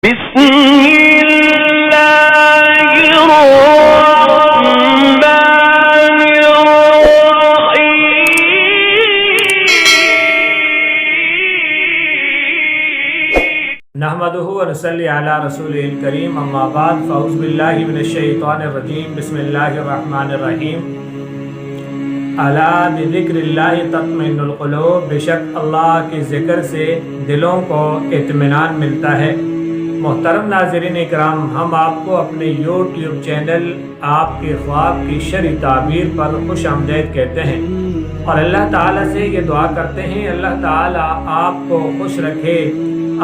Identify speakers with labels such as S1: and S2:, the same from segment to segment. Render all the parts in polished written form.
S1: بسم اللہ الرحمن الرحیم
S2: نحمدہ ونصلی علی رسول الکریم اما بعد فاعوذ باللہ من الشیطان الرجیم بسم اللہ الرحمن الرحیم الا بذکر اللہ تطمئن القلوب، بے شک اللہ کے ذکر سے دلوں کو اطمینان ملتا ہے۔ محترم ناظرین اکرام، ہم آپ کو اپنے یوٹیوب چینل آپ کے خواب کی شرعی تعبیر پر خوش آمدید کہتے ہیں اور اللہ تعالیٰ سے یہ دعا کرتے ہیں اللہ تعالیٰ آپ کو خوش رکھے،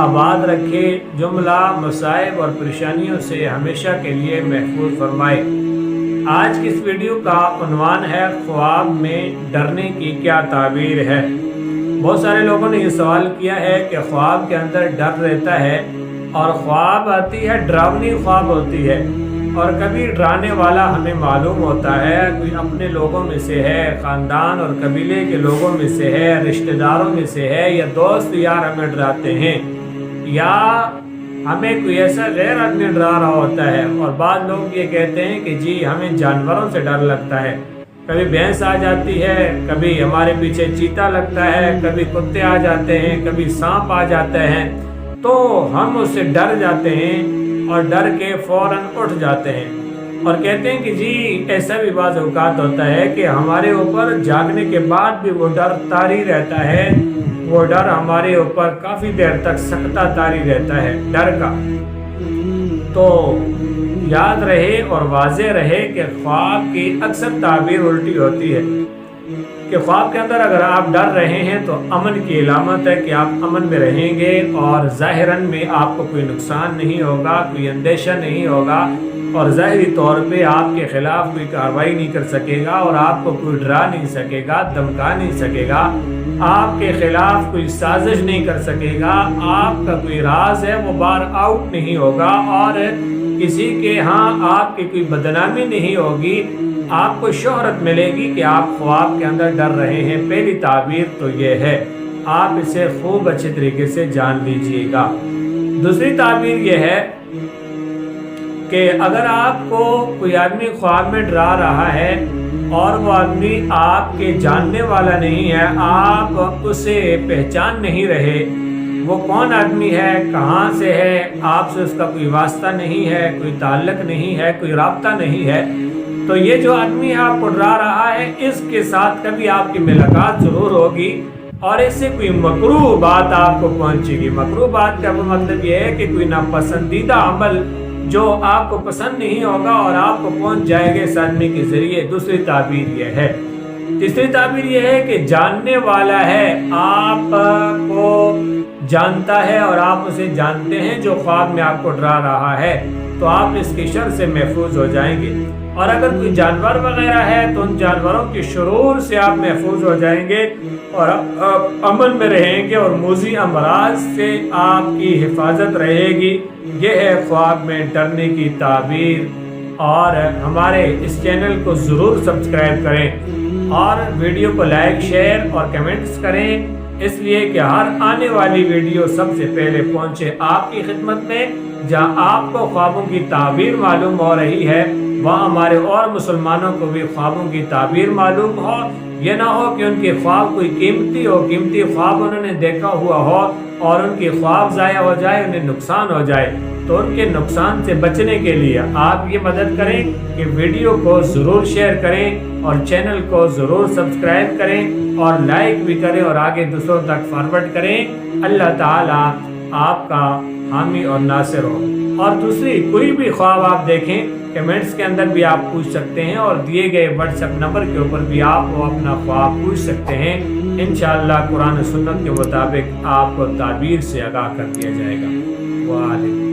S2: آباد رکھے، جملہ مصائب اور پریشانیوں سے ہمیشہ کے لیے محفوظ فرمائے۔ آج کی اس ویڈیو کا عنوان ہے خواب میں ڈرنے کی کیا تعبیر ہے۔ بہت سارے لوگوں نے یہ سوال کیا ہے کہ خواب کے اندر ڈر رہتا ہے اور خواب آتی ہے، ڈراؤنی خواب ہوتی ہے، اور کبھی ڈرانے والا ہمیں معلوم ہوتا ہے، کوئی اپنے لوگوں میں سے ہے، خاندان اور قبیلے کے لوگوں میں سے ہے، رشتہ داروں میں سے ہے، یا دوست یار ہمیں ڈراتے ہیں، یا ہمیں کوئی ایسا غیر آدمی ڈرا رہا ہوتا ہے۔ اور بعض لوگ یہ کہتے ہیں کہ جی ہمیں جانوروں سے ڈر لگتا ہے، کبھی بھینس آ جاتی ہے، کبھی ہمارے پیچھے چیتا لگتا ہے، کبھی کتے آ جاتے ہیں، کبھی سانپ آ جاتے ہیں، تو ہم اس سے ڈر جاتے ہیں اور ڈر کے فوراً اٹھ جاتے ہیں اور کہتے ہیں کہ جی ایسا بھی بعض اوقات ہوتا ہے کہ ہمارے اوپر جاگنے کے بعد بھی وہ ڈر طاری رہتا ہے، وہ ڈر ہمارے اوپر کافی دیر تک سکتا طاری رہتا ہے ڈر کا۔ تو یاد رہے اور واضح رہے کہ خواب کی اکثر تعبیر الٹی ہوتی ہے کہ خواب کے اندر اگر آپ ڈر رہے ہیں تو امن کی علامت ہے کہ آپ امن میں رہیں گے اور ظاہراً میں آپ کو کوئی نقصان نہیں ہوگا، کوئی اندیشہ نہیں ہوگا، اور ظاہری طور پہ آپ کے خلاف کوئی کارروائی نہیں کر سکے گا اور آپ کو کوئی ڈرا نہیں سکے گا، دھمکا نہیں سکے گا، آپ کے خلاف کوئی سازش نہیں کر سکے گا، آپ کا کوئی راز ہے وہ بار آؤٹ نہیں ہوگا اور کسی کے ہاں آپ کی کوئی بدنامی نہیں ہوگی، آپ کو شہرت ملے گی کہ آپ خواب کے اندر ڈر رہے ہیں۔ پہلی تعبیر تو یہ ہے، آپ اسے خوب اچھے طریقے سے جان لیجئے گا۔ دوسری تعبیر یہ ہے کہ اگر آپ کو کوئی آدمی خواب میں ڈرا رہا ہے اور وہ آدمی آپ کے جاننے والا نہیں ہے، آپ اسے پہچان نہیں رہے، وہ کون آدمی ہے، کہاں سے ہے، آپ سے اس کا کوئی واسطہ نہیں ہے، کوئی تعلق نہیں ہے، کوئی رابطہ نہیں ہے، تو یہ جو آدمی آپ کو ڈرا رہا ہے اس کے ساتھ کبھی آپ کی ملاقات ضرور ہوگی اور اس سے کوئی مکروہ بات آپ کو پہنچے گی۔ مکروہ بات کا مطلب یہ ہے کہ کوئی ناپسندیدہ عمل جو آپ کو پسند نہیں ہوگا اور آپ کو پہنچ جائے گا اس آدمی کے ذریعے۔ دوسری تعبیر یہ ہے۔ تیسری تعبیر یہ ہے کہ جاننے والا ہے، آپ کو جانتا ہے اور آپ اسے جانتے ہیں جو خواب میں آپ کو ڈرا رہا ہے، تو آپ اس کی شر سے محفوظ ہو جائیں گے، اور اگر کوئی جانور وغیرہ ہے تو ان جانوروں کی شرور سے آپ محفوظ ہو جائیں گے اور امن میں رہیں گے اور موذی امراض سے آپ کی حفاظت رہے گی۔ یہ ہے خواب میں ڈرنے کی تعبیر، اور ہمارے اس چینل کو ضرور سبسکرائب کریں اور ویڈیو کو لائک، شیئر اور کمنٹس کریں، اس لیے کہ ہر آنے والی ویڈیو سب سے پہلے پہنچے آپ کی خدمت میں۔ جہاں آپ کو خوابوں کی تعبیر معلوم ہو رہی ہے وہاں ہمارے اور مسلمانوں کو بھی خوابوں کی تعبیر معلوم ہو۔ یہ نہ ہو کہ ان کے خواب کوئی قیمتی خواب انہوں نے دیکھا ہوا ہو اور ان کے خواب ضائع ہو جائے، انہیں نقصان ہو جائے، تو ان کے نقصان سے بچنے کے لیے آپ یہ مدد کریں کہ ویڈیو کو ضرور شیئر کریں اور چینل کو ضرور سبسکرائب کریں اور لائک بھی کریں اور آگے دوسروں تک فارورڈ کریں۔ اللہ تعالی آپ کا حامی اور ناصر ہو۔ اور دوسری کوئی بھی خواب آپ دیکھیں کمنٹس کے اندر بھی آپ پوچھ سکتے ہیں اور دیے گئے واٹس ایپ نمبر کے اوپر بھی آپ وہ اپنا خواب پوچھ سکتے ہیں۔ انشاءاللہ قرآن و سنت کے مطابق آپ کو تعبیر سے آگاہ کر دیا جائے گا۔ وعلیکم